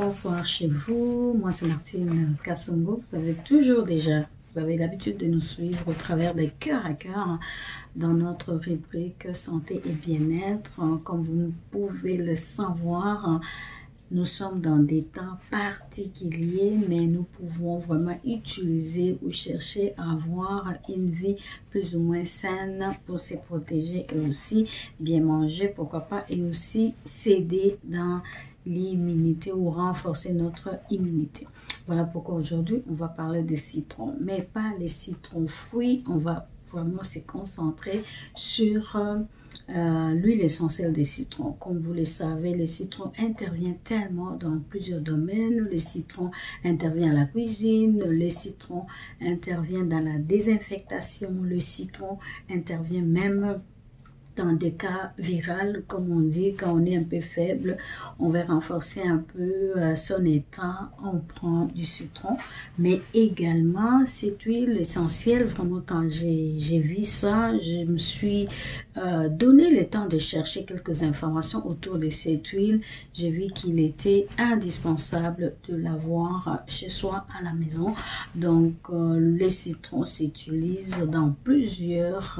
Bonsoir chez vous, moi c'est Martine Kassongo. Vous avez l'habitude de nous suivre au travers des cœurs à cœur dans notre rubrique santé et bien-être. Comme vous pouvez le savoir, nous sommes dans des temps particuliers, mais nous pouvons vraiment utiliser ou chercher à avoir une vie plus ou moins saine pour se protéger et aussi bien manger, pourquoi pas, et aussi s'aider dans l'immunité ou renforcer notre immunité. Voilà pourquoi aujourd'hui, on va parler de citron, mais pas les citrons fruits. On va vraiment se concentrer sur l'huile essentielle des citrons. Comme vous le savez, le citron intervient tellement dans plusieurs domaines. Le citron intervient à la cuisine, le citron intervient dans la désinfectation, le citron intervient même dans des cas viraux, comme on dit, quand on est un peu faible, on va renforcer un peu son état, on prend du citron. Mais également, cette huile essentielle, vraiment quand j'ai vu ça, je me suis donné le temps de chercher quelques informations autour de cette huile. J'ai vu qu'il était indispensable de l'avoir chez soi à la maison. Donc, le citron s'utilise dans plusieurs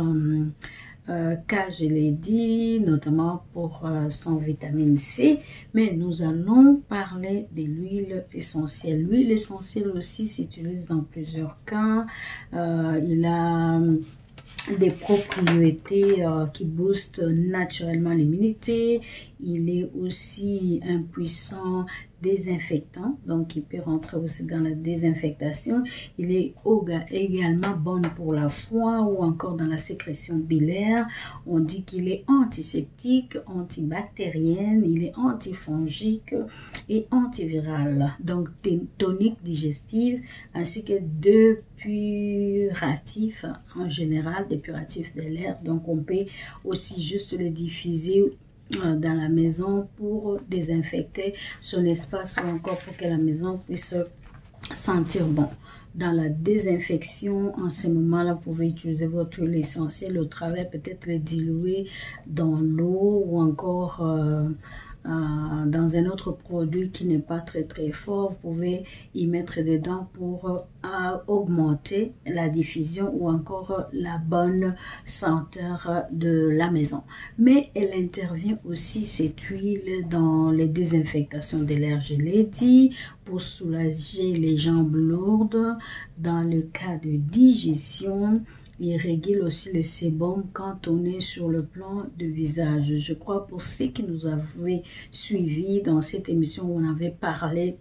cas, je l'ai dit, notamment pour son vitamine C, mais nous allons parler de l'huile essentielle. L'huile essentielle aussi s'utilise dans plusieurs cas. Il a des propriétés qui boostent naturellement l'immunité. Il est aussi un puissant désinfectant, donc il peut rentrer aussi dans la désinfectation. Il est également bon pour la foie ou encore dans la sécrétion biliaire. On dit qu'il est antiseptique, antibactérien, il est antifongique et antiviral, donc tonique digestive ainsi que depuratif en général, depuratif de l'air. Donc on peut aussi juste le diffuser dans la maison pour désinfecter son espace ou encore pour que la maison puisse sentir bon. Dans la désinfection, en ce moment-là, vous pouvez utiliser votre huile essentielle au travers, peut-être le diluer dans l'eau ou encore dans un autre produit qui n'est pas très fort. Vous pouvez y mettre dedans pour augmenter la diffusion ou encore la bonne senteur de la maison. Mais elle intervient aussi, cette huile, dans les désinfectations de l'air, je l'ai dit, pour soulager les jambes lourdes, dans le cas de digestion. Il régule aussi le sébum quand on est sur le plan de visage. Je crois pour ceux qui nous avaient suivis dans cette émission où on avait parlé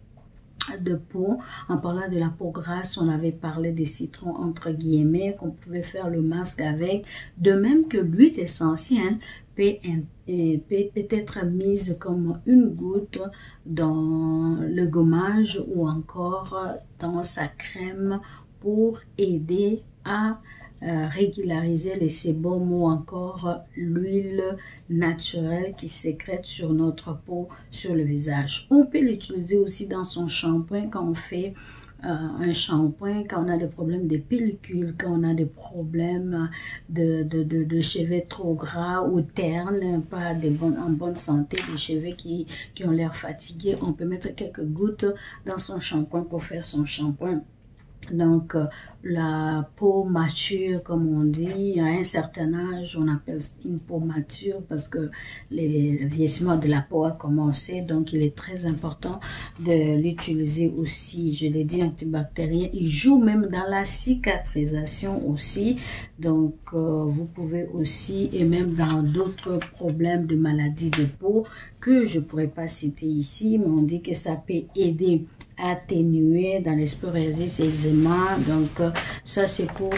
de peau, en parlant de la peau grasse, on avait parlé des citrons entre guillemets, qu'on pouvait faire le masque avec, de même que l'huile essentielle peut être mise comme une goutte dans le gommage ou encore dans sa crème pour aider à régulariser les sébums ou encore l'huile naturelle qui sécrète sur notre peau, sur le visage. On peut l'utiliser aussi dans son shampoing quand on fait un shampoing, quand on a des problèmes de pellicule, quand on a des problèmes de cheveux trop gras ou ternes, pas en bonne santé, des cheveux qui ont l'air fatigués. On peut mettre quelques gouttes dans son shampoing pour faire son shampoing. Donc, la peau mature, comme on dit, à un certain âge, on appelle une peau mature parce que le vieillissement de la peau a commencé. Donc, il est très important de l'utiliser aussi. Je l'ai dit, antibactérien. Il joue même dans la cicatrisation aussi. Donc, vous pouvez aussi, et même dans d'autres problèmes de maladies de peau que je ne pourrais pas citer ici, mais on dit que ça peut aider atténuer dans les psoriasis et eczéma. Donc ça c'est pour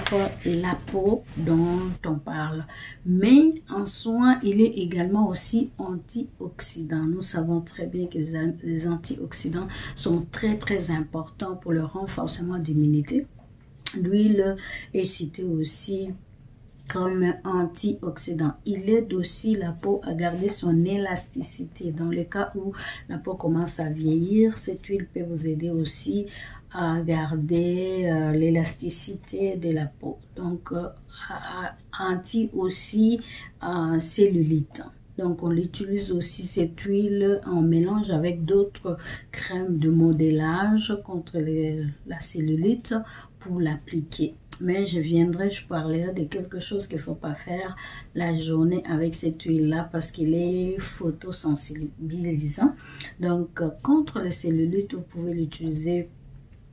la peau dont on parle. Mais en soi, il est également aussi antioxydant. Nous savons très bien que les antioxydants sont très importants pour le renforcement d'immunité. L'huile est citée aussi comme antioxydant. Il aide aussi la peau à garder son élasticité. Dans le cas où la peau commence à vieillir, cette huile peut vous aider aussi à garder l'élasticité de la peau. Donc, anti aussi cellulite. Donc on utilise aussi cette huile en mélange avec d'autres crèmes de modélage contre la cellulite pour l'appliquer. Mais je parlerai de quelque chose qu'il ne faut pas faire la journée avec cette huile-là parce qu'il est photosensibilisant. Donc, contre le cellulite, vous pouvez l'utiliser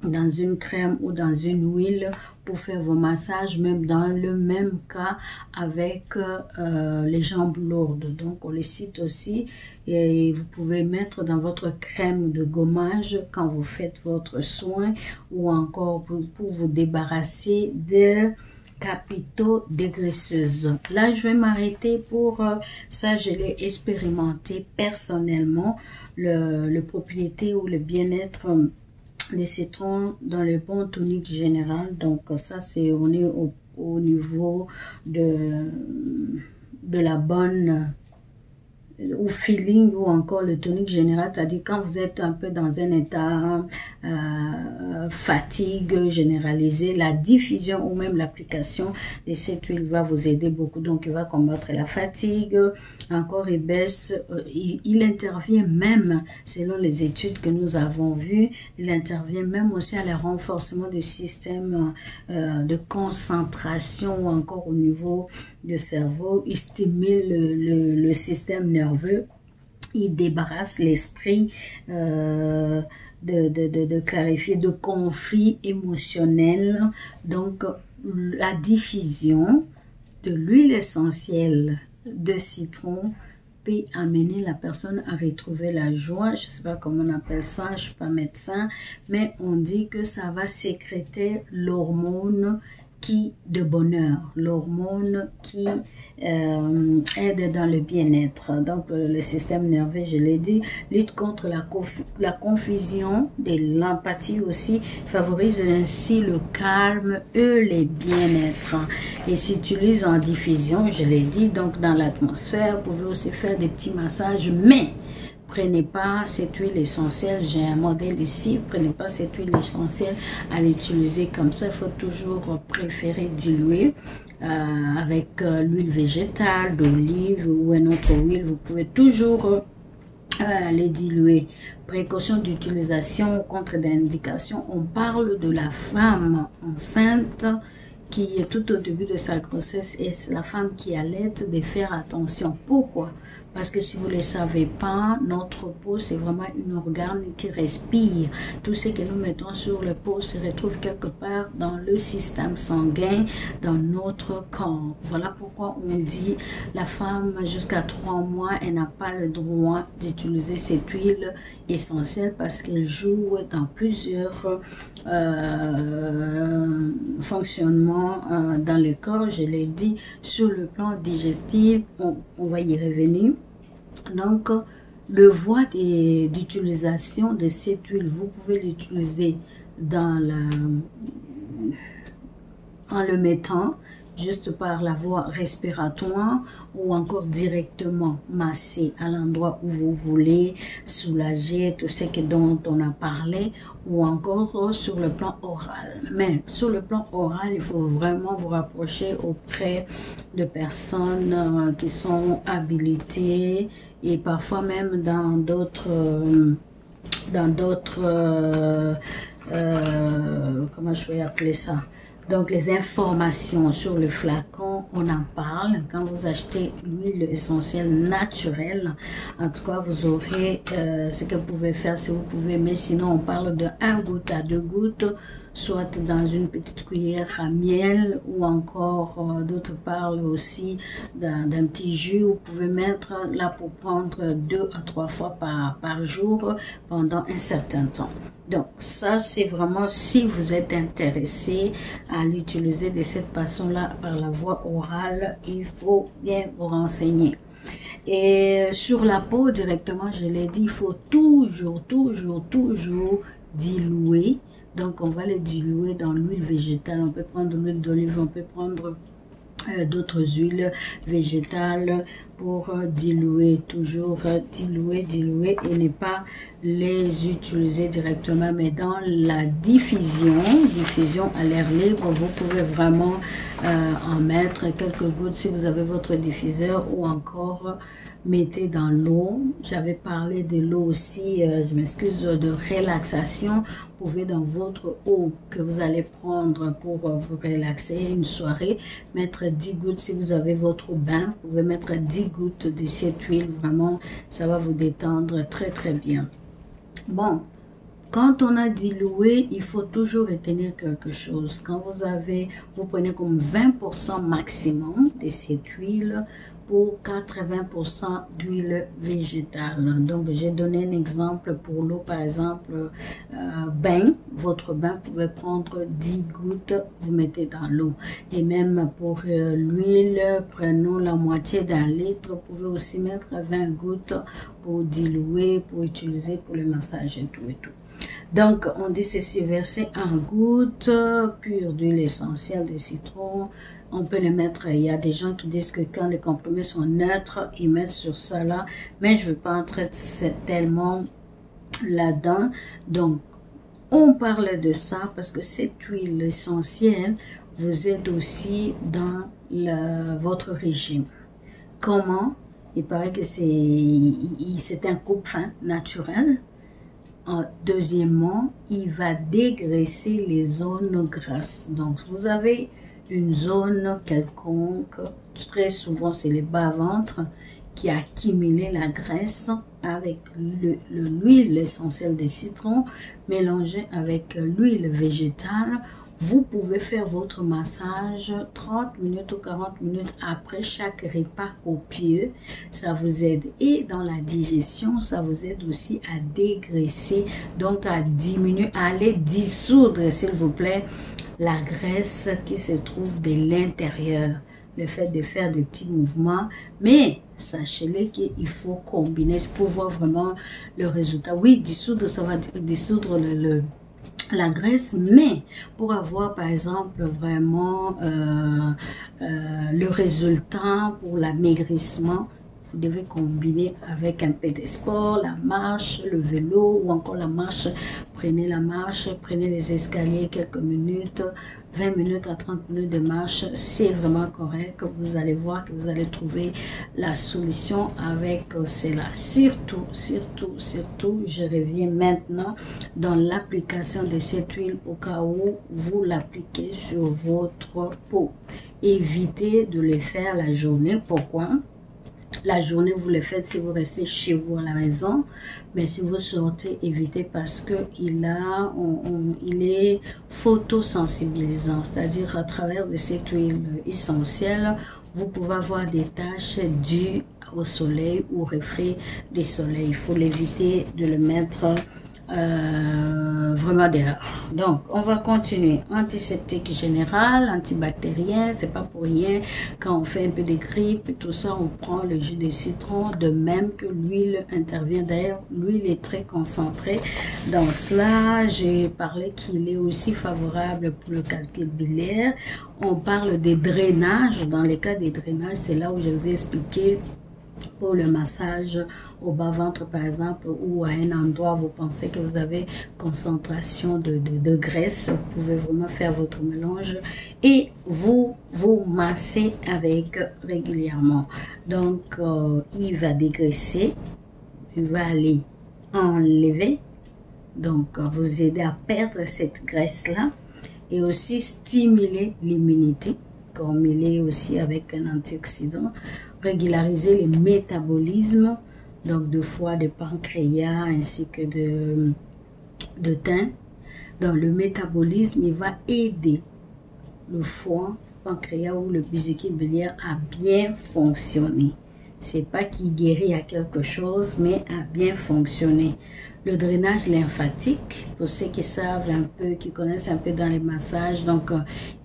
dans une crème ou dans une huile pour faire vos massages, même dans le même cas avec les jambes lourdes. Donc on les cite aussi et vous pouvez mettre dans votre crème de gommage quand vous faites votre soin ou encore pour vous débarrasser de capitaux dégraisseuses. Là je vais m'arrêter pour ça, je l'ai expérimenté personnellement, le propriété ou le bien-être des citrons dans le bon tonique général. Donc ça c'est on est au niveau de la bonne ou feeling ou encore le tonique général, c'est-à-dire quand vous êtes un peu dans un état fatigue généralisée, la diffusion ou même l'application de cette huile va vous aider beaucoup. Donc il va combattre la fatigue, encore il baisse, il intervient même, selon les études que nous avons vues, il intervient même aussi à le renforcement du système de concentration ou encore au niveau du cerveau, il stimule le système nerveux, il débarrasse l'esprit de clarifier de conflits émotionnels. Donc la diffusion de l'huile essentielle de citron peut amener la personne à retrouver la joie. Je ne sais pas comment on appelle ça, je ne suis pas médecin, mais on dit que ça va sécréter l'hormone de bonheur, l'hormone qui aide dans le bien-être. Donc le système nerveux, je l'ai dit, lutte contre la confusion, de l'empathie aussi, favorise ainsi le calme et le bien-être. Et s'utilise en diffusion, je l'ai dit, donc dans l'atmosphère. Vous pouvez aussi faire des petits massages, mais prenez pas cette huile essentielle, j'ai un modèle ici, prenez pas cette huile essentielle à l'utiliser comme ça, il faut toujours préférer diluer avec l'huile végétale, d'olive ou une autre huile, vous pouvez toujours les diluer. Précaution d'utilisation, contre-indication, on parle de la femme enceinte qui est tout au début de sa grossesse et c'est la femme qui allait de faire attention. Pourquoi? Parce que si vous ne le savez pas, notre peau, c'est vraiment un organe qui respire. Tout ce que nous mettons sur le peau se retrouve quelque part dans le système sanguin, dans notre corps. Voilà pourquoi on dit la femme jusqu'à 3 mois, elle n'a pas le droit d'utiliser cette huile essentielle parce qu'elle joue dans plusieurs fonctionnements dans le corps. Je l'ai dit, sur le plan digestif, on va y revenir. Donc, le voie d'utilisation de cette huile, vous pouvez l'utiliser en le mettant juste par la voie respiratoire ou encore directement masser à l'endroit où vous voulez, soulager tout ce dont on a parlé ou encore sur le plan oral. Mais sur le plan oral, il faut vraiment vous rapprocher auprès de personnes qui sont habilitées et parfois même dans d'autres comment je vais appeler ça? Donc, les informations sur le flacon, on en parle. Quand vous achetez l'huile essentielle naturelle, en tout cas, vous aurez ce que vous pouvez faire si vous pouvez. Mais sinon, on parle de 1 goutte à 2 gouttes, soit dans une petite cuillère à miel ou encore d'autres parlent aussi d'un petit jus. Vous pouvez mettre là pour prendre 2 à 3 fois par jour pendant un certain temps. Donc ça c'est vraiment si vous êtes intéressé à l'utiliser de cette façon-là par la voie orale, il faut bien vous renseigner. Et sur la peau directement, je l'ai dit, il faut toujours diluer. Donc on va le diluer dans l'huile végétale, on peut prendre l'huile d'olive, on peut prendre d'autres huiles végétales pour diluer, toujours diluer et ne pas les utiliser directement, mais dans la diffusion à l'air libre, vous pouvez vraiment en mettre quelques gouttes si vous avez votre diffuseur ou encore mettez dans l'eau. J'avais parlé de l'eau aussi, je m'excuse, de relaxation. Vous pouvez dans votre eau que vous allez prendre pour vous relaxer une soirée, mettre 10 gouttes. Si vous avez votre bain, vous pouvez mettre 10 gouttes de cette huile. Vraiment, ça va vous détendre très très bien. Bon, quand on a dilué, il faut toujours retenir quelque chose. Quand vous prenez comme 20% maximum de cette huile pour 80% d'huile végétale. Donc, j'ai donné un exemple pour l'eau, par exemple, bain. Votre bain, vous pouvez prendre 10 gouttes, vous mettez dans l'eau. Et même pour l'huile, prenons la moitié d'un litre. Vous pouvez aussi mettre 20 gouttes pour diluer, pour utiliser pour le massage et tout et tout. Donc, on dit ceci, verser en goutte pure d'huile essentielle de citron. On peut le mettre, il y a des gens qui disent que quand les comprimés sont neutres, ils mettent sur ça là. Mais je ne veux pas entrer tellement là-dedans. Donc, on parle de ça parce que cette huile essentielle vous aide aussi dans votre régime. Comment? Il paraît que c'est un coupe-faim naturel. Deuxièmement, il va dégraisser les zones grasses. Donc, vous avez une zone quelconque, très souvent c'est le bas-ventre, qui a accumulé la graisse avec l'huile essentielle de citron mélangée avec l'huile végétale. Vous pouvez faire votre massage 30 minutes ou 40 minutes après chaque repas copieux. Ça vous aide. Et dans la digestion, ça vous aide aussi à dégraisser, donc à diminuer, à aller dissoudre, s'il vous plaît, la graisse qui se trouve de l'intérieur. Le fait de faire des petits mouvements, mais sachez-le qu'il faut combiner pour voir vraiment le résultat. Oui, dissoudre, ça va dissoudre la graisse, mais pour avoir par exemple vraiment le résultat pour l'amaigrissement, vous devez combiner avec un peu de sport, la marche, le vélo ou encore la marche. Prenez la marche, prenez les escaliers quelques minutes, 20 minutes à 30 minutes de marche, c'est vraiment correct. Vous allez voir que vous allez trouver la solution avec cela. Surtout, je reviens maintenant dans l'application de cette huile au cas où vous l'appliquez sur votre peau. Évitez de le faire la journée. Pourquoi? La journée, vous le faites si vous restez chez vous à la maison. Mais si vous sortez, évitez parce que il est photosensibilisant. C'est-à-dire à travers de cette huile essentielle, vous pouvez avoir des taches dues au soleil ou au reflet du soleil. Il faut l'éviter de le mettre vraiment dehors. Donc, on va continuer. Antiseptique général, antibactérien, c'est pas pour rien. Quand on fait un peu de grippe et tout ça, on prend le jus de citron, de même que l'huile intervient. D'ailleurs, l'huile est très concentrée. Dans cela, j'ai parlé qu'il est aussi favorable pour le calcul biliaire. On parle des drainages. Dans les cas des drainages, c'est là où je vous ai expliqué pour le massage au bas-ventre par exemple, ou à un endroit vous pensez que vous avez concentration de graisse, vous pouvez vraiment faire votre mélange et vous massez avec régulièrement. Donc il va dégraisser, il va aller enlever, donc vous aider à perdre cette graisse là et aussi stimuler l'immunité comme il est aussi avec un antioxydant, régulariser le métabolisme, donc de foie, de pancréas ainsi que de thym. Dans le métabolisme, il va aider le foie, le pancréas ou le vésicule biliaire à bien fonctionner. C'est pas qu'il guérit à quelque chose, mais à bien fonctionner. Le drainage lymphatique, pour ceux qui savent un peu, qui connaissent un peu dans les massages, donc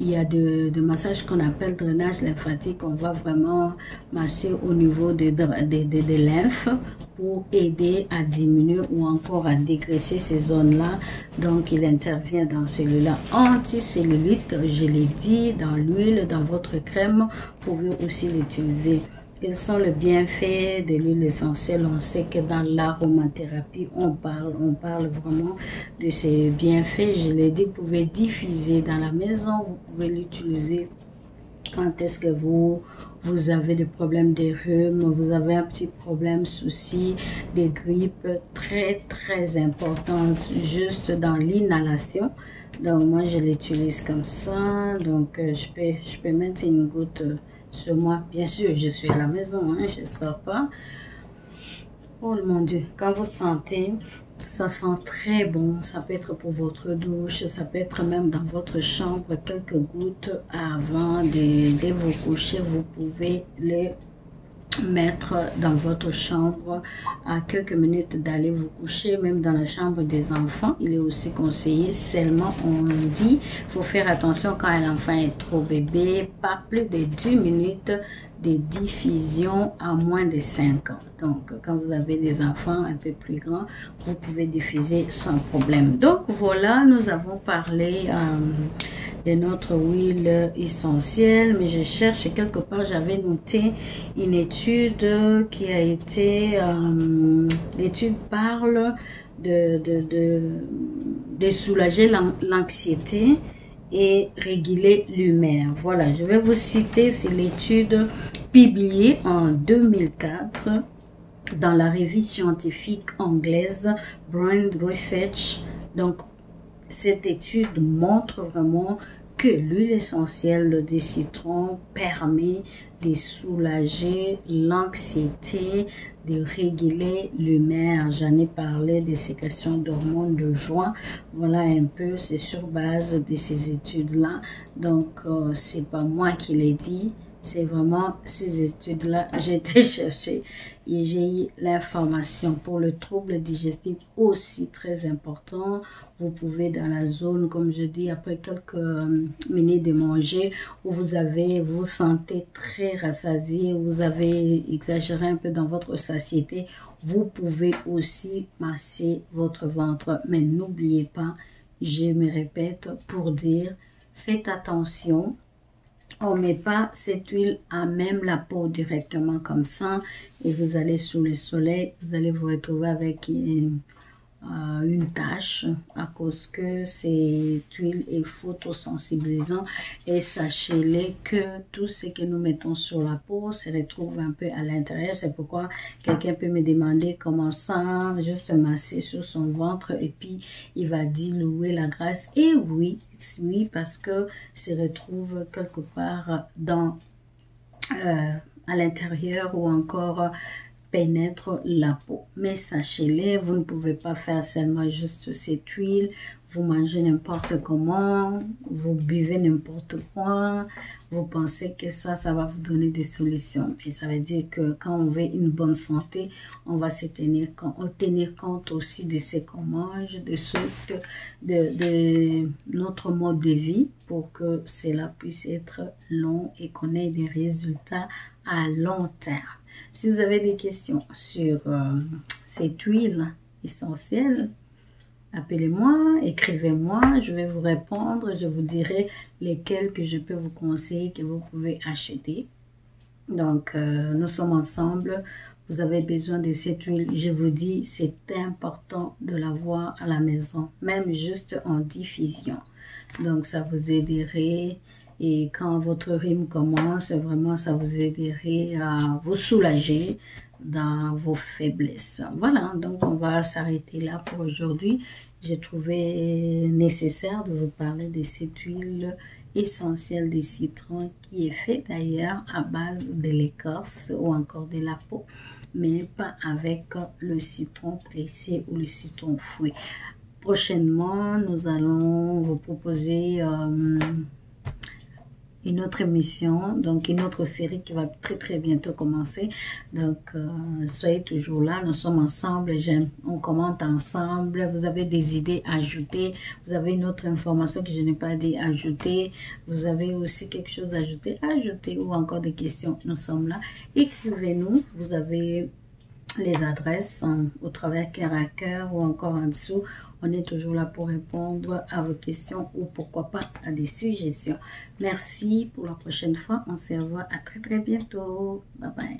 il y a de massages qu'on appelle drainage lymphatique. On va vraiment masser au niveau des lymphes pour aider à diminuer ou encore à dégraisser ces zones-là. Donc il intervient dans celui-là. Anticellulite, je l'ai dit, dans l'huile, dans votre crème, vous pouvez aussi l'utiliser. Quels sont les bienfaits de l'huile essentielle? On sait que dans l'aromathérapie, on parle vraiment de ces bienfaits. Je l'ai dit, vous pouvez diffuser dans la maison, vous pouvez l'utiliser Quand est-ce que vous avez des problèmes de rhume, vous avez un petit problème, souci, des grippes, très très important, juste dans l'inhalation. Donc moi je l'utilise comme ça, donc je peux mettre une goutte sur moi. Bien sûr, je suis à la maison, hein, je ne sors pas. Oh mon Dieu, quand vous sentez, ça sent très bon. Ça peut être pour votre douche, ça peut être même dans votre chambre, quelques gouttes avant de vous coucher. Vous pouvez les mettre dans votre chambre à quelques minutes d'aller vous coucher, même dans la chambre des enfants. Il est aussi conseillé, seulement on dit, il faut faire attention quand un enfant est trop bébé, pas plus de 10 minutes de diffusion à moins de 5 ans. Donc, quand vous avez des enfants un peu plus grands, vous pouvez diffuser sans problème. Donc, voilà, nous avons parlé de notre huile essentielle, mais je cherche quelque part, j'avais noté une étude qui a été, l'étude parle de soulager l'anxiété et réguler l'humeur. Voilà, je vais vous citer, c'est l'étude publiée en 2004 dans la revue scientifique anglaise Brain Research. Donc, cette étude montre vraiment que l'huile essentielle de citron permet de soulager l'anxiété, de réguler l'humeur. J'en ai parlé des sécrétions d'hormones de joie. Voilà un peu, c'est sur base de ces études-là. Donc, c'est pas moi qui l'ai dit. C'est vraiment ces études-là, j'ai été chercher et j'ai eu l'information pour le trouble digestif aussi très important. Vous pouvez dans la zone, comme je dis, après quelques minutes de manger, où vous sentez très rassasié, vous avez exagéré un peu dans votre satiété, vous pouvez aussi masser votre ventre. Mais n'oubliez pas, je me répète pour dire, faites attention. On ne met pas cette huile à même la peau directement comme ça et vous allez sous le soleil, vous allez vous retrouver avec une tache à cause que cette huile est photosensibilisant et sachez-le que tout ce que nous mettons sur la peau se retrouve un peu à l'intérieur. C'est pourquoi quelqu'un peut me demander comment ça, juste masser sur son ventre et puis il va diluer la graisse. Et oui, parce que se retrouve quelque part dans à l'intérieur ou encore pénètre la peau. Mais sachez-le, vous ne pouvez pas faire seulement juste cette huile, vous mangez n'importe comment, vous buvez n'importe quoi, vous pensez que ça va vous donner des solutions. Et ça veut dire que quand on veut une bonne santé, on va se tenir compte aussi de ce qu'on mange, de notre mode de vie pour que cela puisse être long et qu'on ait des résultats à long terme. Si vous avez des questions sur cette huile essentielle, appelez-moi, écrivez-moi, je vais vous répondre, je vous dirai lesquelles que je peux vous conseiller que vous pouvez acheter. Donc, nous sommes ensemble, vous avez besoin de cette huile, je vous dis, c'est important de l'avoir à la maison, même juste en diffusion. Donc, ça vous aiderait. Et quand votre rhume commence, vraiment, ça vous aiderait à vous soulager dans vos faiblesses. Voilà, donc on va s'arrêter là pour aujourd'hui. J'ai trouvé nécessaire de vous parler de cette huile essentielle de citron qui est faite d'ailleurs à base de l'écorce ou encore de la peau, mais pas avec le citron pressé ou le citron fouet. Prochainement, nous allons vous proposer une autre émission, donc une autre série qui va très bientôt commencer. Donc, soyez toujours là, nous sommes ensemble, on commente ensemble, vous avez des idées à ajouter, vous avez une autre information que je n'ai pas dit ajouter, vous avez aussi quelque chose à ajouter, ou encore des questions, nous sommes là. Écrivez-nous, vous avez les adresses au travers cœur à cœur ou encore en dessous. On est toujours là pour répondre à vos questions ou pourquoi pas à des suggestions. Merci pour la prochaine fois. On se revoit à très bientôt. Bye bye.